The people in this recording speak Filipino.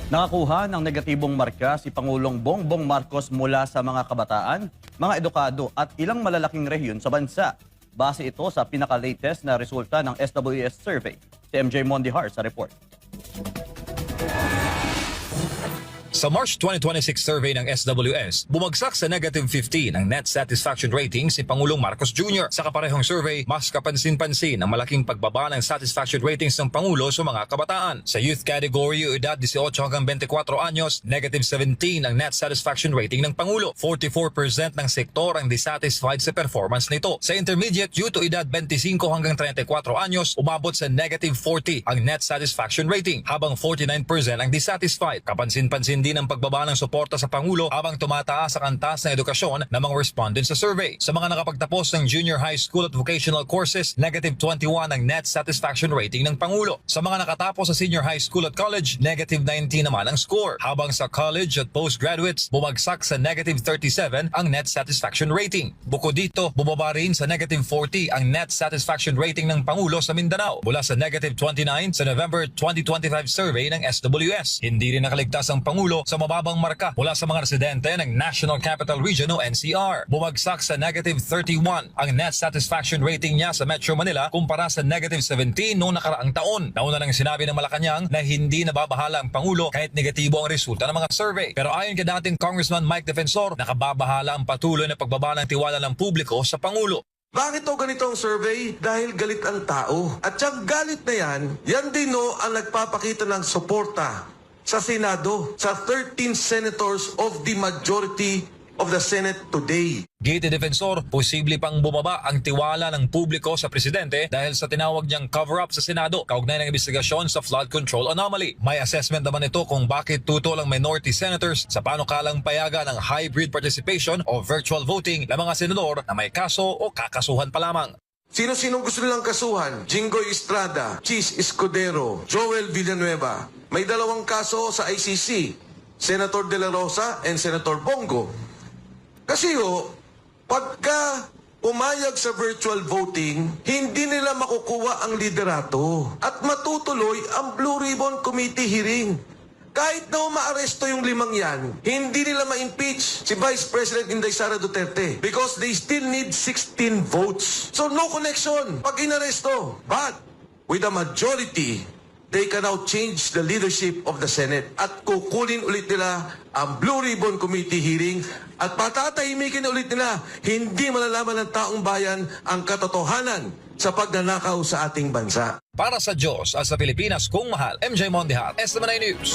Nakakuha ng negatibong marka si Pangulong Bongbong Marcos mula sa mga kabataan, mga edukado at ilang malalaking rehiyon sa bansa. Base ito sa pinaka-latest na resulta ng SWS survey. Si MJ Mondihar sa report. Sa March 2026 survey ng SWS, bumagsak sa negative 15 ang net satisfaction rating si Pangulong Marcos Jr. Sa kaparehong survey, mas kapansin-pansin ang malaking pagbaba ng satisfaction ratings ng Pangulo sa mga kabataan. Sa youth category o edad 18 hanggang 24 anyos, negative 17 ang net satisfaction rating ng Pangulo. 44% ng sektor ang dissatisfied sa performance nito. Sa intermediate youth o edad 25 hanggang 34 anyos, umabot sa negative 40 ang net satisfaction rating, habang 49% ang dissatisfied. Kapansin-pansin din ang pagbaba ng suporta sa Pangulo habang tumataas ang antas ng edukasyon ng mga respondents sa survey. Sa mga nakapagtapos ng junior high school at vocational courses, negative 21 ang net satisfaction rating ng Pangulo. Sa mga nakatapos sa senior high school at college, negative 19 naman ang score. Habang sa college at postgraduates, bumagsak sa negative 37 ang net satisfaction rating. Bukod dito, bumaba rin sa negative 40 ang net satisfaction rating ng Pangulo sa Mindanao mula sa negative 29 sa November 2025 survey ng SWS. Hindi rin nakaligtas ang Pangulo sa mababang marka mula sa mga residente ng National Capital Region o NCR. Bumagsak sa negative 31 ang net satisfaction rating niya sa Metro Manila kumpara sa negative 17 noong nakaraang taon. Nauna nang sinabi ng Malacanang na hindi nababahala ang Pangulo kahit negatibo ang resulta ng mga survey. Pero ayon kay dating Congressman Mike Defensor, nakababahala ang patuloy na pagbaba ng tiwala ng publiko sa Pangulo. Bakit o ganito ang survey? Dahil galit ang tao. At yung galit na yan din ang nagpapakita ng suporta sa Senado, sa 13 senators of the majority of the Senate today. Gate Defensor, posible pang bumaba ang tiwala ng publiko sa presidente dahil sa tinawag niyang cover-up sa Senado kaugnay ng investigasyon sa flood control anomaly. May assessment naman ito kung bakit tutol ang minority senators sa panukalang payagan ng hybrid participation o virtual voting ng mga senador na may kaso o kakasuhan pa lamang. Sino-sinong gusto nilang kasuhan? Jinggoy Estrada, Chis Escudero, Joel Villanueva. May dalawang kaso sa ICC, Senator De La Rosa and Senator Bongo. Kasi pagka pumayag sa virtual voting, hindi nila makukuha ang liderato at matutuloy ang Blue Ribbon Committee hearing. Kahit na umaaresto yung limang yan, hindi nila ma-impeach si Vice President Inday Sara Duterte because they still need 16 votes. So no connection pag inaresto. But with a majority, they can now change the leadership of the Senate at kukunin ulit nila ang Blue Ribbon Committee hearing at patatahimikin ulit nila, hindi malalaman ng taong bayan ang katotohanan sa pagnanakaw sa ating bansa. Para sa Diyos at sa Pilipinas kung mahal, MJ Mondihar, SMNI News.